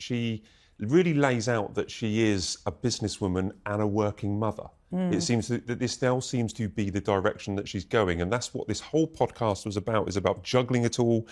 she really lays out that she is a businesswoman and a working mother. It seems that this now seems to be the direction that she's going, and that's what this whole podcast was about, is about juggling it all,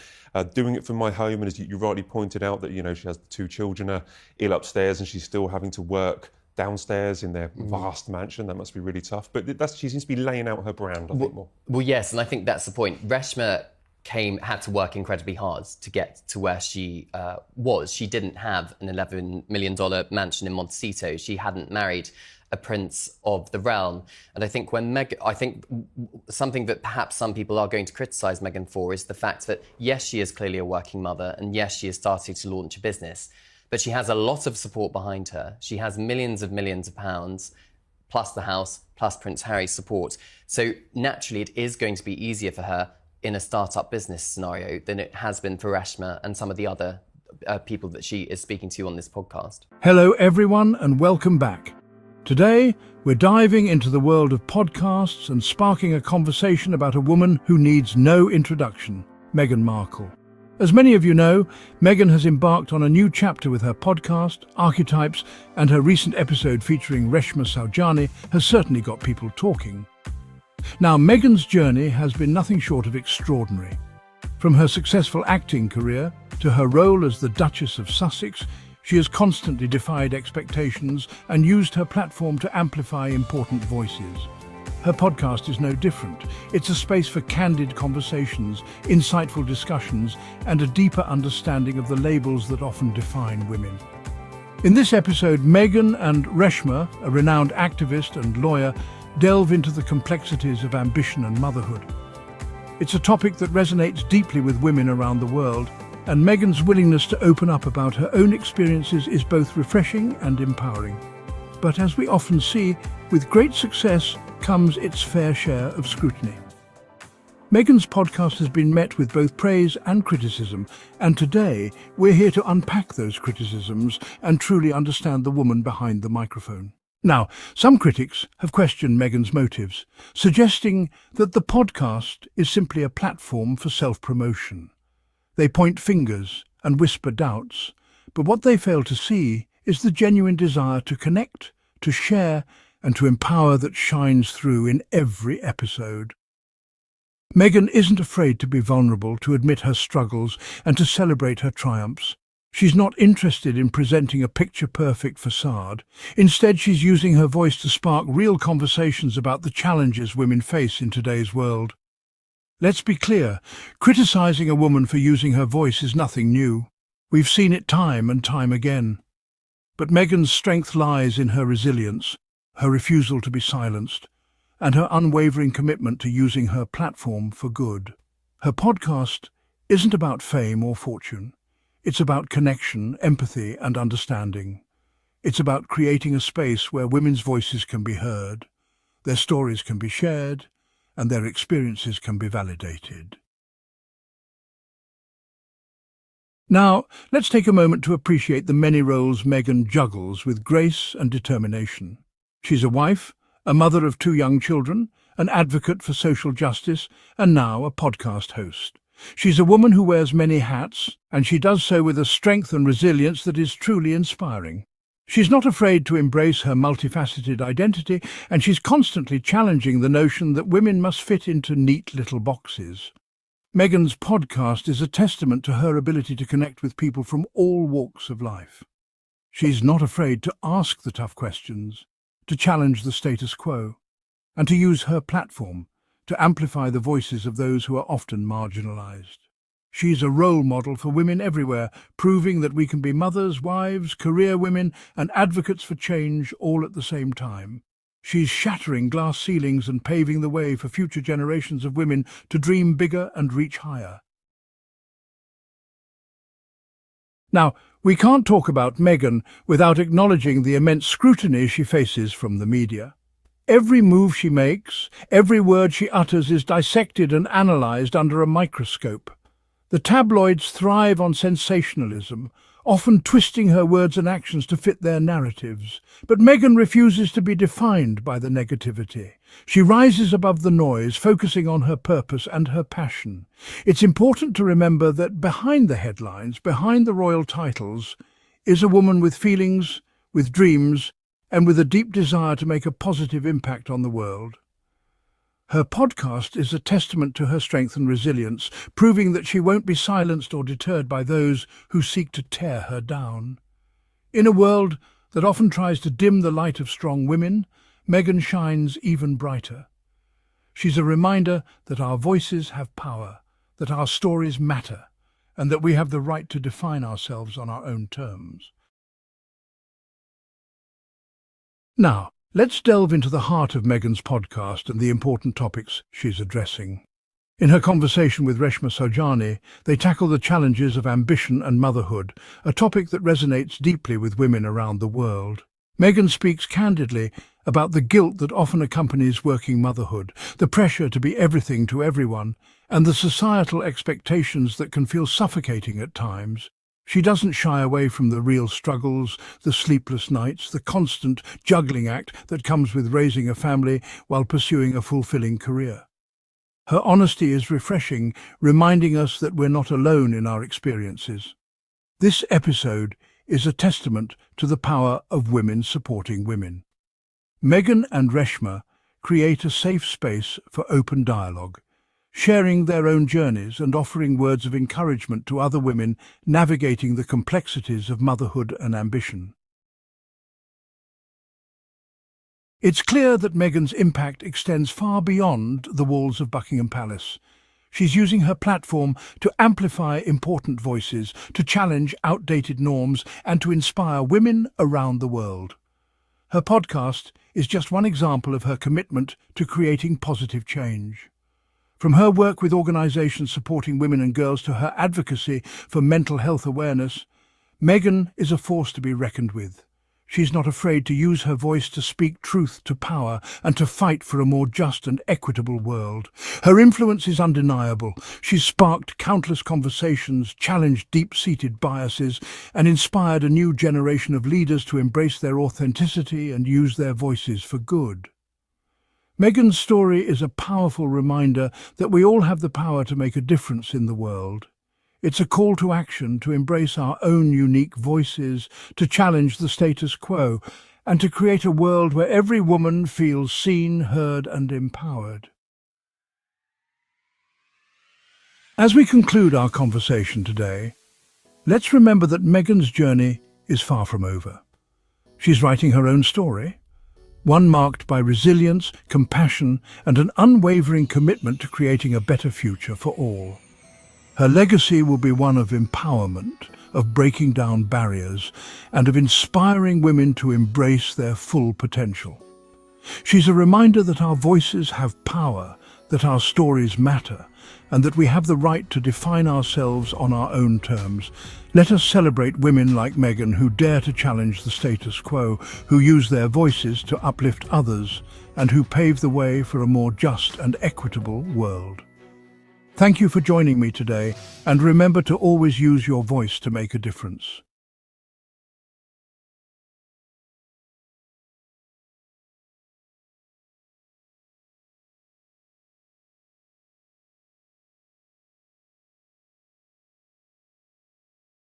doing it from my home, and as you rightly pointed out, that, you know, she has 2 children ill upstairs and she's still having to work downstairs in their vast mansion. That must be really tough, but she seems to be laying out her brand, I think, more. Well, yes, and I think that's the point. Reshma had to work incredibly hard to get to where she was. She didn't have an $11 million mansion in Montecito. She hadn't married a prince of the realm. And I think something that perhaps some people are going to criticise Meghan for is the fact that, yes, she is clearly a working mother, and yes, she is starting to launch a business, but she has a lot of support behind her. She has millions of pounds, plus the house, plus Prince Harry's support. So naturally, it is going to be easier for her in a startup business scenario than it has been for Reshma and some of the other people that she is speaking to on this podcast. Hello everyone and welcome back. Today, we're diving into the world of podcasts and sparking a conversation about a woman who needs no introduction, Meghan Markle. As many of you know, Meghan has embarked on a new chapter with her podcast, Archetypes, and her recent episode featuring Reshma Saujani has certainly got people talking. Now, Meghan's journey has been nothing short of extraordinary. From her successful acting career to her role as the Duchess of Sussex, she has constantly defied expectations and used her platform to amplify important voices. Her podcast is no different. It's a space for candid conversations, insightful discussions, and a deeper understanding of the labels that often define women. In this episode, Meghan and Reshma, a renowned activist and lawyer, delve into the complexities of ambition and motherhood. It's a topic that resonates deeply with women around the world, and Meghan's willingness to open up about her own experiences is both refreshing and empowering. But as we often see, with great success comes its fair share of scrutiny. Meghan's podcast has been met with both praise and criticism, and today we're here to unpack those criticisms and truly understand the woman behind the microphone. Now, some critics have questioned Meghan's motives, suggesting that the podcast is simply a platform for self-promotion. They point fingers and whisper doubts, but what they fail to see is the genuine desire to connect, to share, and to empower that shines through in every episode. Meghan isn't afraid to be vulnerable, to admit her struggles, and to celebrate her triumphs. She's not interested in presenting a picture-perfect facade. Instead, she's using her voice to spark real conversations about the challenges women face in today's world. Let's be clear, criticizing a woman for using her voice is nothing new. We've seen it time and time again. But Meghan's strength lies in her resilience, her refusal to be silenced, and her unwavering commitment to using her platform for good. Her podcast isn't about fame or fortune. It's about connection, empathy, and understanding. It's about creating a space where women's voices can be heard, their stories can be shared, and their experiences can be validated. Now, let's take a moment to appreciate the many roles Meghan juggles with grace and determination. She's a wife, a mother of 2 young children, an advocate for social justice, and now a podcast host. She's a woman who wears many hats, and she does so with a strength and resilience that is truly inspiring. She's not afraid to embrace her multifaceted identity, and she's constantly challenging the notion that women must fit into neat little boxes. Meghan's podcast is a testament to her ability to connect with people from all walks of life. She's not afraid to ask the tough questions, to challenge the status quo, and to use her platform to amplify the voices of those who are often marginalized. She's a role model for women everywhere, proving that we can be mothers, wives, career women, and advocates for change all at the same time. She's shattering glass ceilings and paving the way for future generations of women to dream bigger and reach higher. Now, we can't talk about Meghan without acknowledging the immense scrutiny she faces from the media. Every move she makes, every word she utters is dissected and analysed under a microscope. The tabloids thrive on sensationalism, often twisting her words and actions to fit their narratives. But Meghan refuses to be defined by the negativity. She rises above the noise, focusing on her purpose and her passion. It's important to remember that behind the headlines, behind the royal titles, is a woman with feelings, with dreams, and with a deep desire to make a positive impact on the world. Her podcast is a testament to her strength and resilience, proving that she won't be silenced or deterred by those who seek to tear her down. In a world that often tries to dim the light of strong women, Meghan shines even brighter. She's a reminder that our voices have power, that our stories matter, and that we have the right to define ourselves on our own terms. Now, let's delve into the heart of Meghan's podcast and the important topics she's addressing. In her conversation with Reshma Saujani, they tackle the challenges of ambition and motherhood, a topic that resonates deeply with women around the world. Meghan speaks candidly about the guilt that often accompanies working motherhood, the pressure to be everything to everyone, and the societal expectations that can feel suffocating at times. She doesn't shy away from the real struggles, the sleepless nights, the constant juggling act that comes with raising a family while pursuing a fulfilling career. Her honesty is refreshing, reminding us that we're not alone in our experiences. This episode is a testament to the power of women supporting women. Meghan and Reshma create a safe space for open dialogue, sharing their own journeys and offering words of encouragement to other women navigating the complexities of motherhood and ambition. It's clear that Meghan's impact extends far beyond the walls of Buckingham Palace. She's using her platform to amplify important voices, to challenge outdated norms, and to inspire women around the world. Her podcast is just one example of her commitment to creating positive change. From her work with organisations supporting women and girls to her advocacy for mental health awareness, Meghan is a force to be reckoned with. She's not afraid to use her voice to speak truth to power and to fight for a more just and equitable world. Her influence is undeniable. She's sparked countless conversations, challenged deep-seated biases, and inspired a new generation of leaders to embrace their authenticity and use their voices for good. Meghan's story is a powerful reminder that we all have the power to make a difference in the world. It's a call to action to embrace our own unique voices, to challenge the status quo, and to create a world where every woman feels seen, heard, and empowered. As we conclude our conversation today, let's remember that Meghan's journey is far from over. She's writing her own story, one marked by resilience, compassion, and an unwavering commitment to creating a better future for all. Her legacy will be one of empowerment, of breaking down barriers, and of inspiring women to embrace their full potential. She's a reminder that our voices have power, that our stories matter, and that we have the right to define ourselves on our own terms. Let us celebrate women like Meghan who dare to challenge the status quo, who use their voices to uplift others, and who pave the way for a more just and equitable world. Thank you for joining me today, and remember to always use your voice to make a difference.